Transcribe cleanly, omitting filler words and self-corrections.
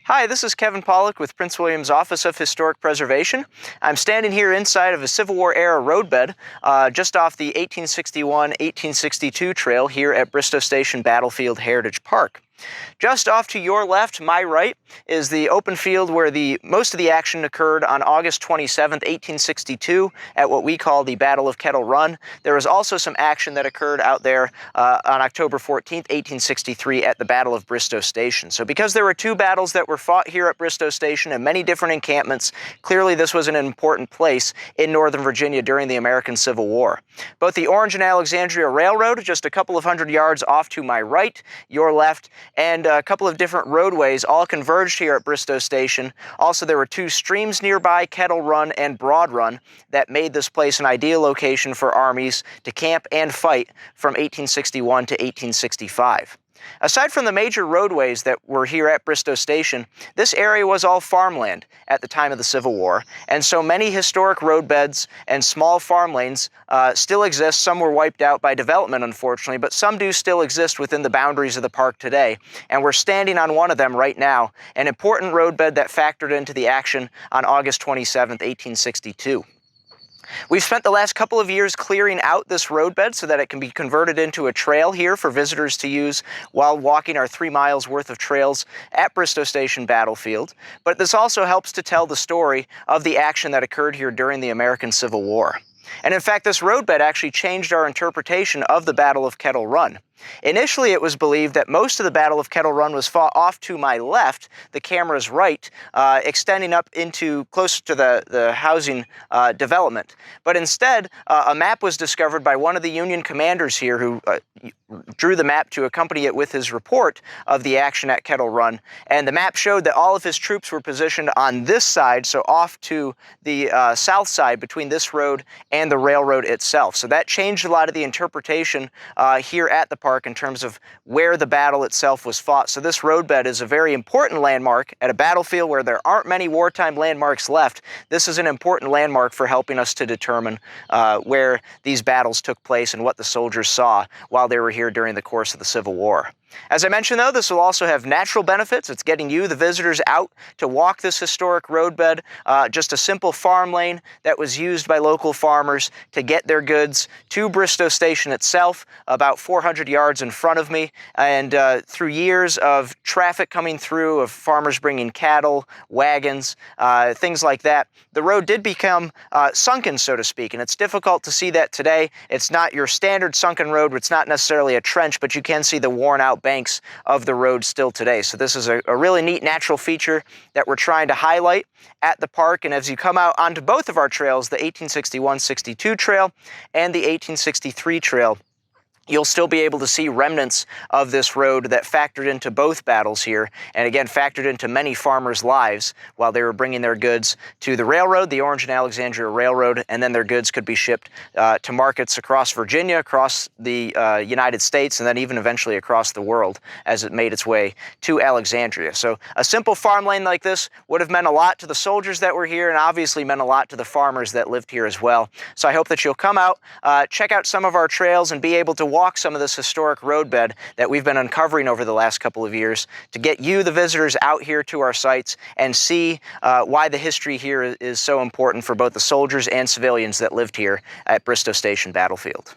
Hi, this is Kevin Pollock with Prince William's Office of Historic Preservation. I'm standing here inside of a Civil War era roadbed just off the 1861-1862 trail here at Bristoe Station Battlefield Heritage Park. Just off to your left, my right, is the open field where most of the action occurred on August 27, 1862, at what we call the Battle of Kettle Run. There was also some action that occurred out there on October 14, 1863, at the Battle of Bristoe Station. So because there were two battles that were fought here at Bristoe Station and many different encampments, clearly this was an important place in Northern Virginia during the American Civil War. Both the Orange and Alexandria Railroad, just a couple of hundred yards off to my right, your left, and a couple of different roadways all converged here at Bristoe Station. Also, there were two streams nearby, Kettle Run and Broad Run, that made this place an ideal location for armies to camp and fight from 1861 to 1865. Aside from the major roadways that were here at Bristoe Station, this area was all farmland at the time of the Civil War, and so many historic roadbeds and small farm lanes still exist. Some were wiped out by development, unfortunately, but some do still exist within the boundaries of the park today, and we're standing on one of them right now, an important roadbed that factored into the action on August 27, 1862. We've spent the last couple of years clearing out this roadbed so that it can be converted into a trail here for visitors to use while walking our 3 miles worth of trails at Bristoe Station Battlefield. But this also helps to tell the story of the action that occurred here during the American Civil War. And in fact, this roadbed actually changed our interpretation of the Battle of Kettle Run. Initially, it was believed that most of the Battle of Kettle Run was fought off to my left, the camera's right, extending up into close to the housing development. But instead, a map was discovered by one of the Union commanders here who drew the map to accompany it with his report of the action at Kettle Run. And the map showed that all of his troops were positioned on this side, so off to the south side between this road and the railroad itself. So that changed a lot of the interpretation here at the park in terms of where the battle itself was fought. So this roadbed is a very important landmark at a battlefield where there aren't many wartime landmarks left. This is an important landmark for helping us to determine where these battles took place and what the soldiers saw while they were here during the course of the Civil War. As I mentioned, though, this will also have natural benefits. It's getting you, the visitors, out to walk this historic roadbed, just a simple farm lane that was used by local farmers to get their goods to Bristoe Station itself, about 400 yards in front of me. And through years of traffic coming through, of farmers bringing cattle, wagons, things like that, the road did become sunken, so to speak. And it's difficult to see that today. It's not your standard sunken road. It's not necessarily a trench, but you can see the worn-out banks of the road still today. So this is a really neat natural feature that we're trying to highlight at the park. And as you come out onto both of our trails, the 1861-62 trail and the 1863 trail, you'll still be able to see remnants of this road that factored into both battles here, and again factored into many farmers' lives while they were bringing their goods to the railroad, the Orange and Alexandria Railroad, and then their goods could be shipped to markets across Virginia, across the United States, and then even eventually across the world as it made its way to Alexandria. So a simple farm lane like this would have meant a lot to the soldiers that were here, and obviously meant a lot to the farmers that lived here as well. So I hope that you'll come out, check out some of our trails, and be able to walk some of this historic roadbed that we've been uncovering over the last couple of years to get you, the visitors, out here to our sites and see why the history here is so important for both the soldiers and civilians that lived here at Bristoe Station Battlefield.